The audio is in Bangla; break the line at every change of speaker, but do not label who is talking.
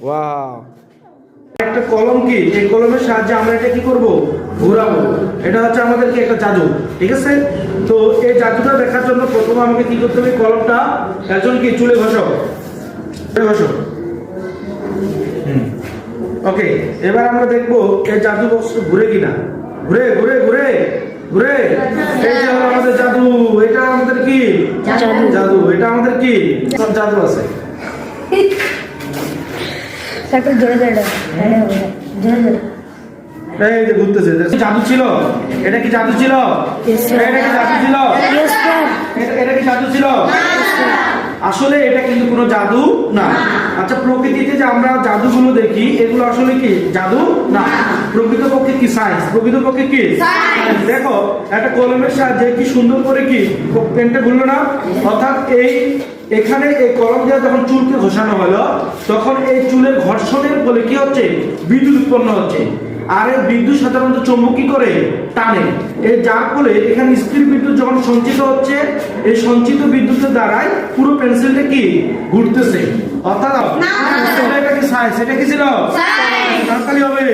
ওয়াও, একটা কলম কি, এই কলমের সাহায্যে আমরা এটা কি করব, ঘোরাবো। এটা হচ্ছে আমাদের কি একটা জাদু, ঠিক আছে। তো এই জাদুটা দেখার জন্য প্রথমে আমাকে কি করতে হবে, কলমটা একজন কি চুলে ঘষাও, ঘষো। ওকে, এবার আমরা দেখবো এই জাদু বক্স ঘুরে কিনা। ঘুরে ঘুরে ঘুরে ঘুরে, এই যে হলো আমাদের জাদু। এটা আমাদের কি জাদু, এটা আমাদের কি সব জাদু আছে।
জোরে জোরে জোরে জোরে
এই যে ঘুরতেছে, জাদু ছিল। এটা কি জাদু ছিল? এটা কি জাদু ছিল? এটা কি জাদু ছিল? আসলে এটা কিন্তু কোনো জাদু না। আচ্ছা, প্রকৃতিতে যে আমরা জাদুগুলো দেখি এগুলো আসলে কি জাদু না, প্রকৃতপক্ষে কি সায়েন্স, প্রকৃতপক্ষে কি দেখো একটা কলমের সাহায্যে কি সুন্দর করে কি পেনটা ঘুরলো না। অর্থাৎ এখানে এই কলম দিয়ে যখন চুলকে ঘষানো হলো তখন এই চুলের ঘর্ষণের ফলে কি হচ্ছে, বিদ্যুৎ উৎপন্ন হচ্ছে। আর এই বিদ্যুৎ সাধারণত চৌম্বক কি করে, টানে। এই যার ফলে এখানে স্থির বিদ্যুৎ যখন সঞ্চিত হচ্ছে, এই সঞ্চিত বিদ্যুতের দ্বারাই পুরো পেন্সিলটা কি ঘুরতেছে। অর্থাৎ এটা কি সায়েন্স, এটা কি ছিল? তাহলে হবে